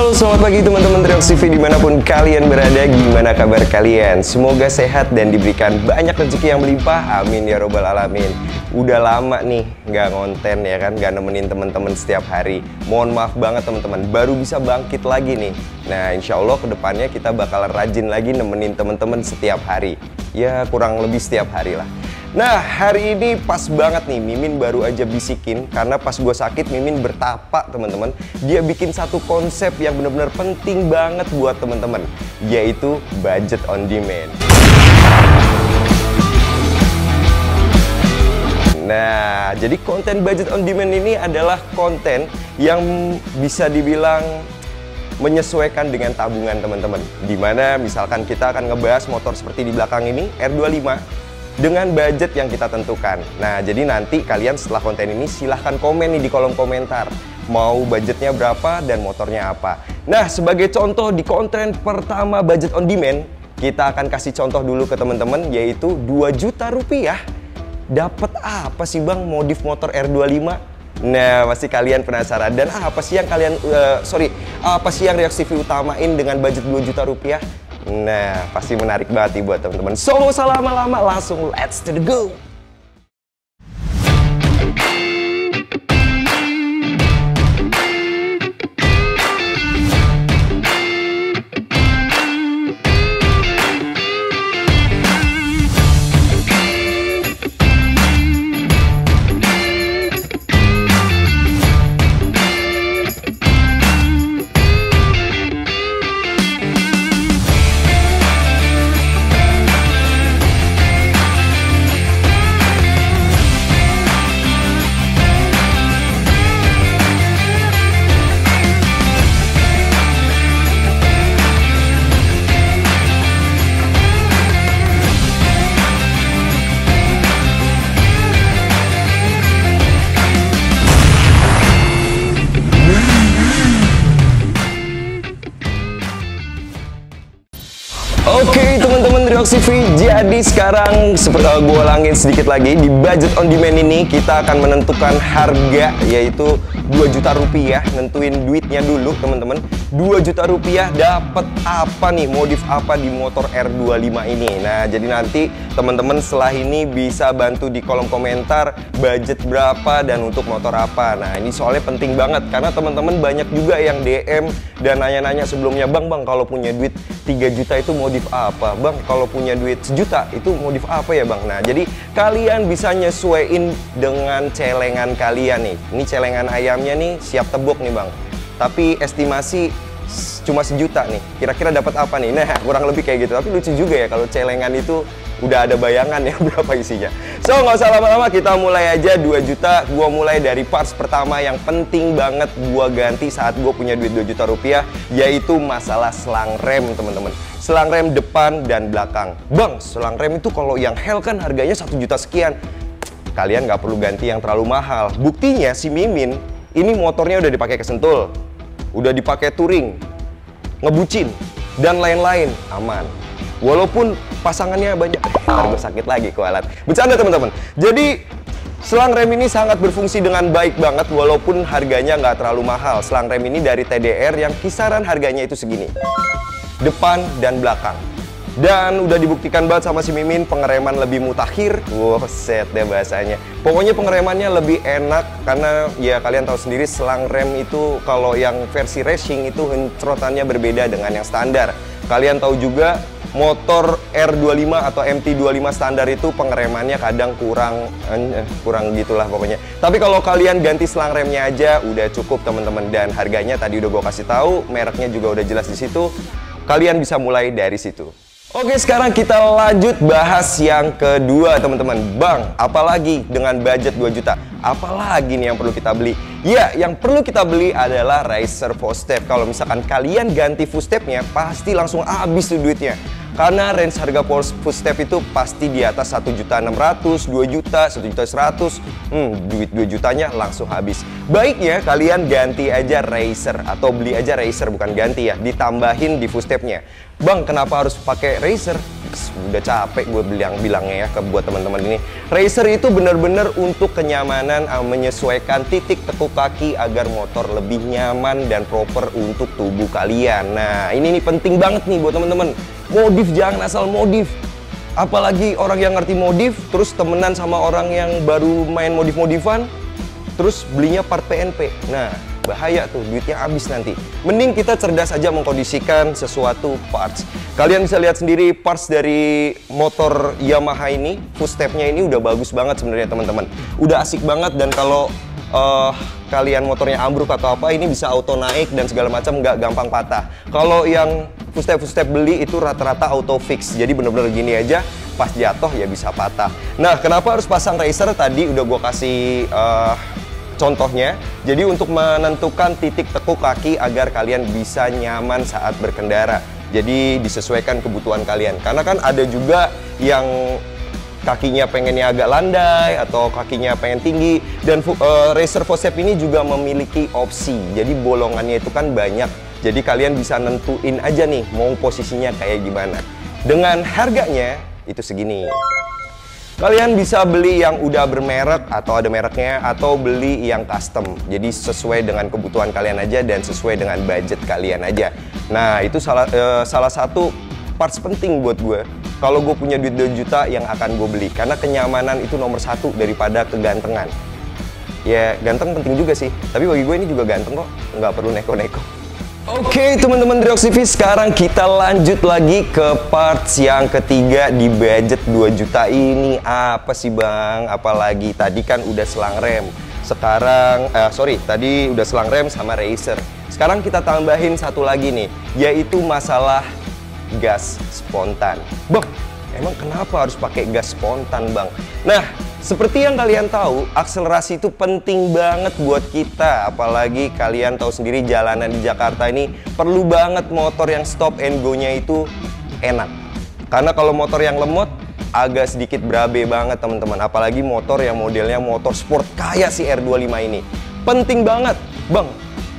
Halo, selamat pagi teman-teman Triox TV dimanapun kalian berada. Gimana kabar kalian? Semoga sehat dan diberikan banyak rezeki yang melimpah. Amin ya robbal alamin. Udah lama nih nggak ngonten ya kan, nggak nemenin teman-teman setiap hari. Mohon maaf banget teman-teman, baru bisa bangkit lagi nih. Nah insya Allah kedepannya kita bakalan rajin lagi nemenin teman-teman setiap hari. Ya kurang lebih setiap hari lah. Nah hari ini pas banget nih, Mimin baru aja bisikin karena pas gue sakit Mimin bertapa teman-teman. Dia bikin satu konsep yang benar-benar penting banget buat teman-teman, yaitu budget on demand. Nah jadi konten budget on demand ini adalah konten yang bisa dibilang menyesuaikan dengan tabungan teman-teman. Dimana misalkan kita akan ngebahas motor seperti di belakang ini R25 dengan budget yang kita tentukan. Nah, jadi nanti kalian setelah konten ini silahkan komen nih di kolom komentar. Mau budgetnya berapa dan motornya apa. Nah, sebagai contoh di konten pertama budget on demand, kita akan kasih contoh dulu ke teman-teman, yaitu 2 juta rupiah. Dapat apa sih bang modif motor R25? Nah, pasti kalian penasaran. Dan apa sih yang apa sih yang Triox TV utamain dengan budget 2 juta rupiah? Nah, pasti menarik banget nih buat teman-teman. So, nggak usah lama-lama, langsung let's to the go! Oke teman-teman Triox TV, jadi sekarang seperti gue ulangin sedikit lagi, di budget on demand ini kita akan menentukan harga, yaitu 2 juta rupiah. Nentuin duitnya dulu teman-teman. 2 juta rupiah dapat apa nih, modif apa di motor R25 ini. Nah jadi nanti teman-teman setelah ini bisa bantu di kolom komentar budget berapa dan untuk motor apa. Nah ini soalnya penting banget karena teman-teman banyak juga yang DM dan nanya-nanya sebelumnya, bang kalau punya duit 3 juta itu modif apa? Bang kalau punya duit 1 juta itu modif apa ya bang? Nah jadi kalian bisa nyesuaiin dengan celengan kalian nih. Ini celengan ayamnya nih siap tebok nih bang, tapi estimasi cuma 1 juta nih. Kira-kira dapat apa nih? Nah kurang lebih kayak gitu. Tapi lucu juga ya kalau celengan itu udah ada bayangan ya berapa isinya. So nggak usah lama-lama, kita mulai aja 2 juta. Gua mulai dari parts pertama yang penting banget gua ganti saat gua punya duit 2 juta rupiah, yaitu masalah selang rem teman-teman. Selang rem depan dan belakang. Bang selang rem itu kalau yang hell kan harganya 1 juta sekian. Kalian nggak perlu ganti yang terlalu mahal. Buktinya si Mimin ini motornya udah dipakai kesentul, udah dipakai touring, ngebucin dan lain-lain, aman. Walaupun pasangannya banyak, ntar gue sakit lagi kualat. Bercanda teman-teman. Jadi selang rem ini sangat berfungsi dengan baik banget walaupun harganya nggak terlalu mahal. Selang rem ini dari TDR yang kisaran harganya itu segini, depan dan belakang. Dan udah dibuktikan banget sama si Mimin, pengereman lebih mutakhir. Wow, set deh bahasanya. Pokoknya pengeremannya lebih enak karena ya kalian tahu sendiri selang rem itu kalau yang versi racing itu hencrotannya berbeda dengan yang standar. Kalian tahu juga motor R25 atau MT25 standar itu pengeremannya kadang kurang gitulah pokoknya. Tapi kalau kalian ganti selang remnya aja udah cukup teman-teman, dan harganya tadi udah gue kasih tahu, mereknya juga udah jelas di situ. Kalian bisa mulai dari situ. Oke, sekarang kita lanjut bahas yang kedua teman-teman. Bang, apalagi dengan budget 2 juta? Apalagi nih yang perlu kita beli? Ya, yang perlu kita beli adalah Racer Footstep. Kalau misalkan kalian ganti footstepnya, pasti langsung habis tuh duitnya. Karena range harga Footstep itu pasti di atas 1.600.000, 2 juta, 1.100.000. Duit 2 jutanya langsung habis. Baiknya kalian ganti aja Racer, atau beli aja Racer, bukan ganti ya, ditambahin di footstepnya. Bang, kenapa harus pakai Racer? udah capek gue bilangnya ya buat teman-teman ini. Racer itu benar-benar untuk kenyamanan, menyesuaikan titik tekuk kaki agar motor lebih nyaman dan proper untuk tubuh kalian. Nah, ini nih penting banget nih buat teman-teman. Modif jangan asal modif. Apalagi orang yang ngerti modif, terus temenan sama orang yang baru main modif-modifan, terus belinya part PNP. Nah, bahaya tuh, duitnya habis nanti. Mending kita cerdas aja mengkondisikan sesuatu parts. Kalian bisa lihat sendiri parts dari motor Yamaha ini, footstepnya ini udah bagus banget sebenarnya teman-teman. Udah asik banget, dan kalau kalian motornya ambruk atau apa, ini bisa auto naik dan segala macam, nggak gampang patah. Kalau yang footstep beli itu rata-rata auto fix, jadi bener-bener gini aja, pas jatuh ya bisa patah. Nah, kenapa harus pasang racer? Tadi udah gue kasih contohnya. Jadi untuk menentukan titik tekuk kaki agar kalian bisa nyaman saat berkendara. Jadi disesuaikan kebutuhan kalian. Karena kan ada juga yang kakinya pengennya agak landai atau kakinya pengen tinggi. Dan racer footstep ini juga memiliki opsi. Jadi bolongannya itu kan banyak. Jadi kalian bisa nentuin aja nih mau posisinya kayak gimana. Dengan harganya itu segini. Kalian bisa beli yang udah bermerek atau ada mereknya, atau beli yang custom. Jadi sesuai dengan kebutuhan kalian aja dan sesuai dengan budget kalian aja. Nah, itu salah satu parts penting buat gue. Kalau gue punya duit 2 juta yang akan gue beli, karena kenyamanan itu nomor 1 daripada kegantengan. Ya, ganteng penting juga sih, tapi bagi gue ini juga ganteng kok, nggak perlu neko-neko. Oke teman-teman Driox TV, sekarang kita lanjut lagi ke parts yang ketiga di budget 2 juta ini. Apa sih bang? Apalagi tadi kan udah selang rem. Sekarang, tadi udah selang rem sama racer. Sekarang kita tambahin satu lagi nih, yaitu masalah gas spontan. Bang, emang kenapa harus pakai gas spontan bang? Nah, seperti yang kalian tahu, akselerasi itu penting banget buat kita. Apalagi kalian tahu sendiri jalanan di Jakarta ini perlu banget motor yang stop and go-nya itu enak. Karena kalau motor yang lemot agak sedikit berabe banget teman-teman. Apalagi motor yang modelnya motor sport kayak si R25 ini. Penting banget. Bang,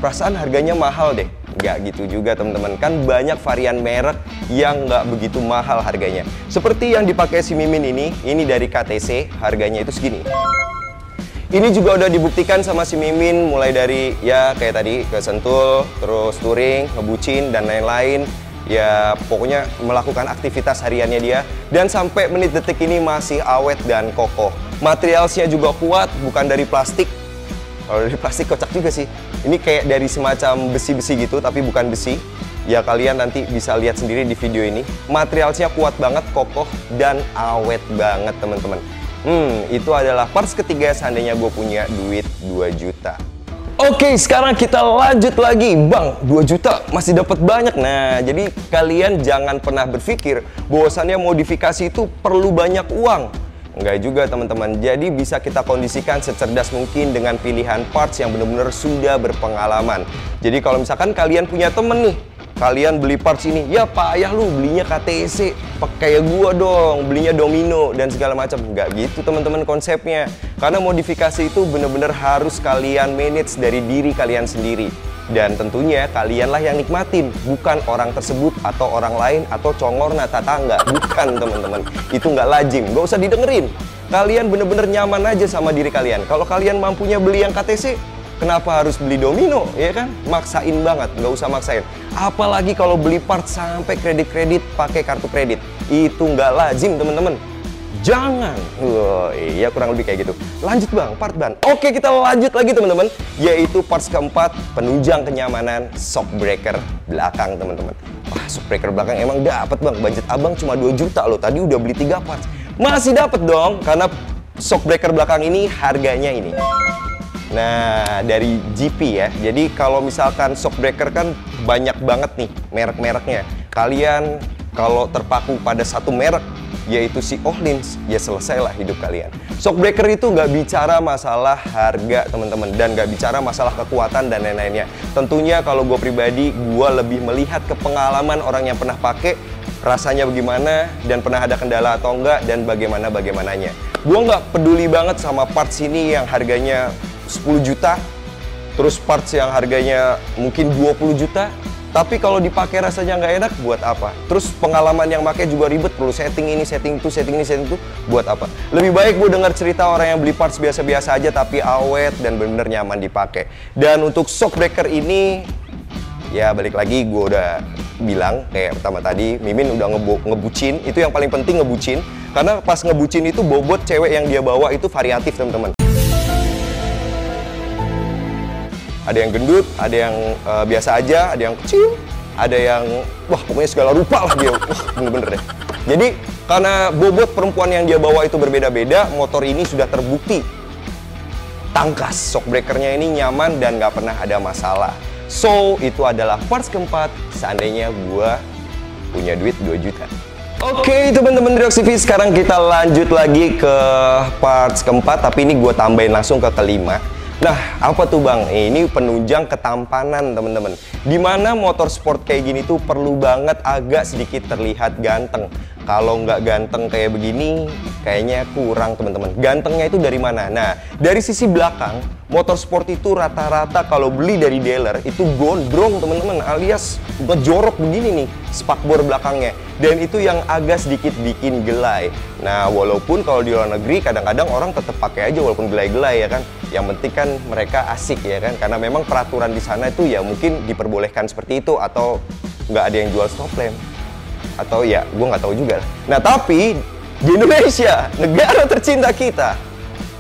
perasaan harganya mahal deh. Nggak gitu juga teman-teman, kan banyak varian merek yang nggak begitu mahal harganya. Seperti yang dipakai si Mimin ini dari KTC, harganya itu segini. Ini juga udah dibuktikan sama si Mimin, mulai dari ya kayak tadi ke Sentul, terus touring, ngebucin dan lain-lain. Ya pokoknya melakukan aktivitas hariannya dia, dan sampai menit detik ini masih awet dan kokoh. Materialnya juga kuat, bukan dari plastik. Kalau dari plastik kocak juga sih. Ini kayak dari semacam besi-besi gitu, tapi bukan besi. Ya kalian nanti bisa lihat sendiri di video ini. Materialnya kuat banget, kokoh, dan awet banget teman-teman. Itu adalah parts ketiga seandainya gue punya duit 2 juta. Oke, sekarang kita lanjut lagi. Bang, 2 juta masih dapat banyak. Nah, jadi kalian jangan pernah berpikir bahwasannya modifikasi itu perlu banyak uang. Enggak juga teman-teman, jadi bisa kita kondisikan secerdas mungkin dengan pilihan parts yang benar-benar sudah berpengalaman. Jadi kalau misalkan kalian punya temen nih, kalian beli parts ini, ya payah lu belinya KTC, pakai gua dong, belinya Domino dan segala macam. Enggak gitu teman-teman konsepnya. Karena modifikasi itu benar-benar harus kalian manage dari diri kalian sendiri. Dan tentunya kalianlah yang nikmatin, bukan orang tersebut atau orang lain atau congorna tetangga. Bukan teman-teman, itu nggak lazim, nggak usah didengerin. Kalian bener-bener nyaman aja sama diri kalian. Kalau kalian mampunya beli yang KTC, kenapa harus beli Domino, ya kan? Maksain banget, nggak usah maksain. Apalagi kalau beli part sampai kredit-kredit pakai kartu kredit, itu nggak lazim teman-teman. Jangan. Iya kurang lebih kayak gitu. Lanjut bang, part ban. Oke, kita lanjut lagi teman-teman, yaitu parts keempat, penunjang kenyamanan shock breaker belakang teman-teman. Wah, shock breaker belakang emang dapat bang. Budget abang cuma 2 juta loh. Tadi udah beli 3 parts. Masih dapat dong, karena shock breaker belakang ini harganya ini. Nah, dari GP ya. Jadi kalau misalkan shock breaker kan banyak banget nih merek-mereknya. Kalian kalau terpaku pada satu merek, yaitu si Ohlins, ya selesailah hidup kalian. Shockbreaker itu nggak bicara masalah harga teman-teman, dan nggak bicara masalah kekuatan dan lain-lainnya. Tentunya kalau gue pribadi, gue lebih melihat ke pengalaman orang yang pernah pakai, rasanya bagaimana, dan pernah ada kendala atau enggak, dan bagaimananya. Gue nggak peduli banget sama parts ini yang harganya 10 juta, terus parts yang harganya mungkin 20 juta, Tapi kalau dipakai rasanya nggak enak, buat apa? Terus pengalaman yang pakai juga ribet, perlu setting ini, setting itu, setting ini, setting itu, buat apa? Lebih baik gue dengar cerita orang yang beli parts biasa-biasa aja tapi awet dan bener nyaman dipakai. Dan untuk shock breaker ini, ya balik lagi gue udah bilang kayak pertama tadi, Mimin udah ngebucin, itu yang paling penting ngebucin. Karena pas ngebucin itu bobot cewek yang dia bawa itu variatif teman-teman. Ada yang gendut, ada yang biasa aja, ada yang kecil, ada yang wah pokoknya segala rupa lah dia. Wah bener-bener deh. Jadi karena bobot perempuan yang dia bawa itu berbeda-beda, motor ini sudah terbukti tangkas. Shock breakernya ini nyaman dan nggak pernah ada masalah. So itu adalah parts keempat seandainya gua punya duit 2 juta. Oke teman-teman Reaksi V, sekarang kita lanjut lagi ke parts keempat, tapi ini gue tambahin langsung ke kelima. Nah, apa tuh bang? Ini penunjang ketampanan teman-teman. Dimana motor sport kayak gini tuh perlu banget agak sedikit terlihat ganteng. Kalau nggak ganteng kayak begini, kayaknya kurang teman-teman. Gantengnya itu dari mana? Nah, dari sisi belakang, motor sport itu rata-rata kalau beli dari dealer itu gondrong teman-teman, alias ngejorok begini nih spakbor belakangnya. Dan itu yang agak sedikit bikin gelai. Nah, walaupun kalau di luar negeri kadang-kadang orang tetap pakai aja walaupun gelai-gelai ya kan. Yang penting kan mereka asik ya kan, karena memang peraturan di sana itu ya mungkin diperbolehkan seperti itu, atau nggak ada yang jual stop lamp, atau ya gue nggak tahu juga. Nah tapi di Indonesia, negara tercinta kita,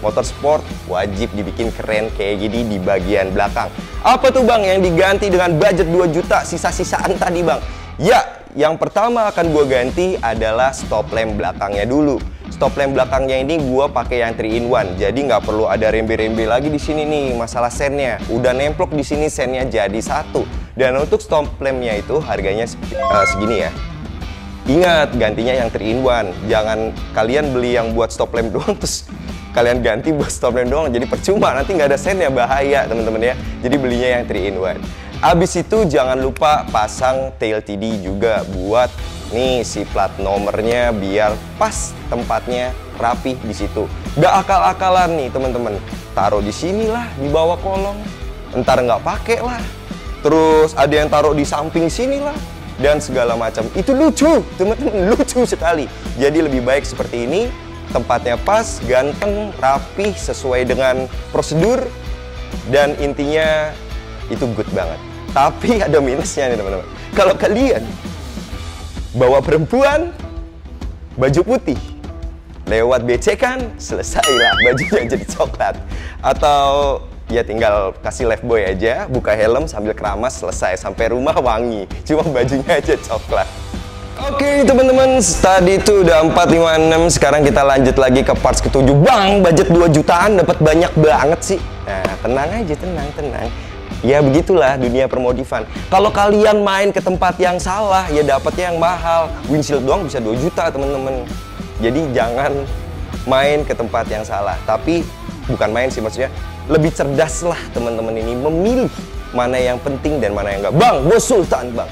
motor sport wajib dibikin keren kayak gini di bagian belakang. Apa tuh bang yang diganti dengan budget 2 juta sisa-sisaan tadi bang? Ya, yang pertama akan gue ganti adalah stop lamp belakangnya dulu. Stop lamp belakangnya ini gue pakai yang 3-in-1, jadi nggak perlu ada rembe-rembe lagi di sini nih masalah sennya. Udah nemplok di sini sennya jadi satu. Dan untuk stop lampnya itu harganya segini ya. Ingat gantinya yang 3-in-1. Jangan kalian beli yang buat stop lamp doang terus kalian ganti buat stop lamp doang, jadi percuma, nanti nggak ada sennya, bahaya teman-teman ya. Jadi belinya yang 3-in-1. Abis itu jangan lupa pasang tail TD juga buat nih si plat nomornya biar pas tempatnya rapi di situ. Gak akal-akalan nih teman-teman. Taruh di sini lah di bawah kolong. Entar nggak pakai lah. Terus ada yang taruh di samping sini lah dan segala macam. Itu lucu, teman-teman, lucu sekali. Jadi lebih baik seperti ini. Tempatnya pas, ganteng, rapi, sesuai dengan prosedur, dan intinya itu good banget. Tapi ada minusnya nih teman-teman. Kalau kalian bawa perempuan baju putih, lewat becekan, selesailah bajunya jadi coklat. Atau ya tinggal kasih lifebuoy aja, buka helm sambil keramas, selesai, sampai rumah wangi, cuma bajunya aja coklat. Oke teman-teman, tadi itu udah 456, sekarang kita lanjut lagi ke parts ke-7. Bang, budget 2 jutaan dapat banyak banget sih. Nah, tenang aja, tenang. Ya begitulah dunia permodifan. Kalau kalian main ke tempat yang salah, ya dapatnya yang mahal. Windshield doang bisa 2 juta teman-teman. Jadi jangan main ke tempat yang salah. Tapi bukan main sih, maksudnya lebih cerdas lah teman-teman ini memilih mana yang penting dan mana yang enggak. Bang, gue sultan bang.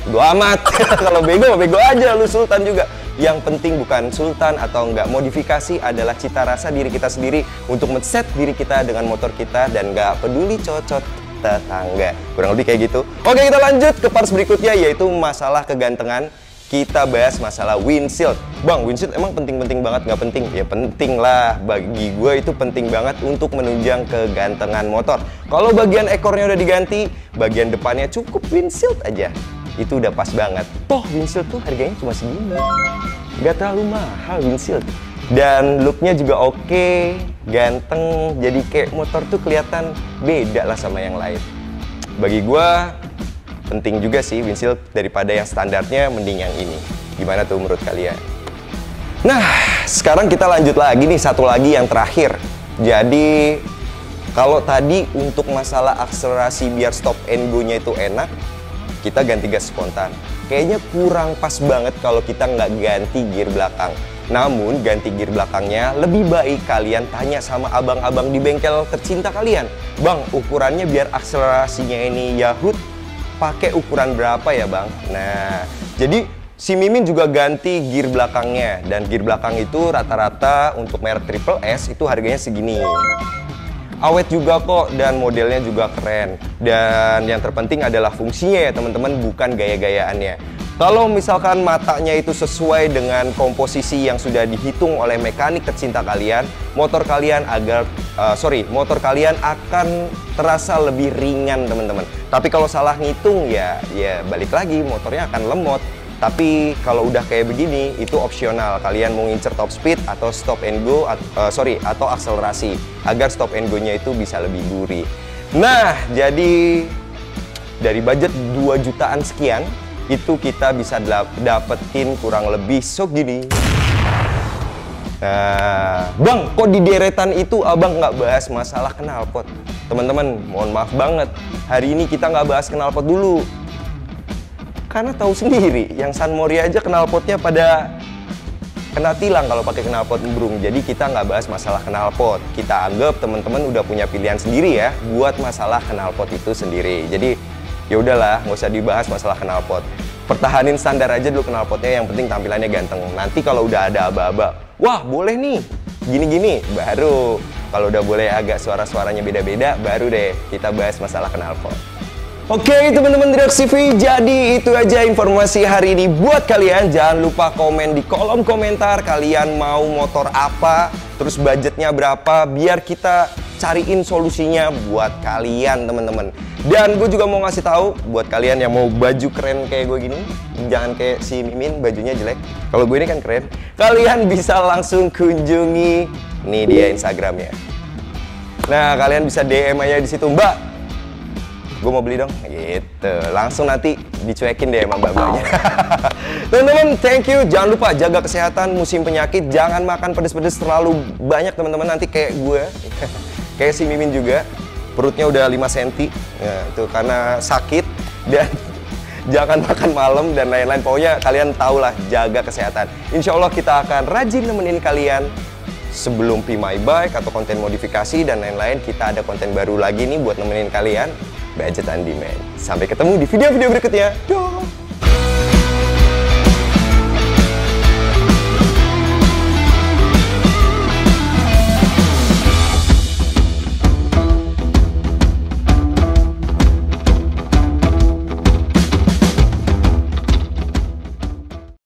Bodo amat. Kalau bego aja lu sultan juga. Yang penting bukan sultan atau enggak, modifikasi adalah cita rasa diri kita sendiri untuk men-set diri kita dengan motor kita dan enggak peduli cocok tetangga. Kurang lebih kayak gitu. Oke, kita lanjut ke parts berikutnya yaitu masalah kegantengan. Kita bahas masalah windshield. Bang, windshield emang penting-penting banget nggak penting? Ya penting lah, bagi gue itu penting banget untuk menunjang kegantengan motor. Kalau bagian ekornya udah diganti, bagian depannya cukup windshield aja, itu udah pas banget. Toh windshield tuh harganya cuma segini, gak terlalu mahal windshield. Dan looknya juga oke, ganteng, jadi kayak motor tuh kelihatan beda lah sama yang lain. Bagi gua penting juga sih windshield, daripada yang standarnya mending yang ini. Gimana tuh menurut kalian? Nah, sekarang kita lanjut lagi nih, satu lagi yang terakhir. Jadi kalau tadi untuk masalah akselerasi biar stop and go-nya itu enak, kita ganti gas spontan. Kayaknya kurang pas banget kalau kita nggak ganti gear belakang. Namun ganti gear belakangnya lebih baik kalian tanya sama abang-abang di bengkel tercinta kalian. Bang, ukurannya biar akselerasinya ini Yahoo pakai ukuran berapa ya bang? Nah, jadi si Mimin juga ganti gear belakangnya. Dan gear belakang itu rata-rata untuk merek Triple S itu harganya segini. awet juga kok, dan modelnya juga keren. Dan yang terpenting adalah fungsinya ya teman-teman, bukan gaya-gayaannya. Kalau misalkan matanya itu sesuai dengan komposisi yang sudah dihitung oleh mekanik tercinta kalian, motor kalian akan terasa lebih ringan teman-teman. Tapi kalau salah ngitung ya balik lagi, motornya akan lemot. Tapi kalau udah kayak begini itu opsional, kalian mau ngincer top speed atau stop and go atau akselerasi agar stop and go-nya itu bisa lebih gurih. Nah, jadi dari budget 2 jutaan sekian itu kita bisa dapetin kurang lebih segini. Nah, Bang, kok di deretan itu abang nggak bahas masalah knalpot? Teman-teman, mohon maaf banget, hari ini kita nggak bahas knalpot dulu. Karena tahu sendiri, yang San Mori aja knalpotnya pada kena tilang kalau pakai knalpot embrung. Jadi kita nggak bahas masalah knalpot. Kita anggap teman-teman udah punya pilihan sendiri ya buat masalah knalpot itu sendiri. Jadi ya udahlah, nggak usah dibahas masalah knalpot. Pertahanin standar aja dulu knalpotnya, yang penting tampilannya ganteng. Nanti kalau udah ada aba-aba, wah boleh nih gini-gini, baru kalau udah boleh agak suara-suaranya beda-beda, baru deh kita bahas masalah knalpot. Oke teman-teman Reaksi V, jadi itu aja informasi hari ini buat kalian. Jangan lupa komen di kolom komentar kalian mau motor apa, terus budgetnya berapa, biar kita cariin solusinya buat kalian teman-teman. Dan gue juga mau ngasih tahu buat kalian yang mau baju keren kayak gue gini, jangan kayak si Mimin bajunya jelek. Kalau gue ini kan keren. Kalian bisa langsung kunjungi nih dia Instagramnya. Nah, kalian bisa DM aja di situ, Mbak, gue mau beli dong, gitu. Langsung nanti dicuekin deh sama mbak-mbaknya. Teman-teman, thank you. Jangan lupa jaga kesehatan musim penyakit. Jangan makan pedes-pedes terlalu banyak teman-teman, nanti kayak gue. Kayak si Mimin juga, perutnya udah 5 cm ya, itu karena sakit. Dan jangan makan malam dan lain-lain. Pokoknya kalian tahulah, jaga kesehatan. Insya Allah kita akan rajin nemenin kalian sebelum P My Bike atau konten modifikasi dan lain-lain. Kita ada konten baru lagi nih buat nemenin kalian, Budget on Demand. Sampai ketemu di video-video berikutnya. Dah.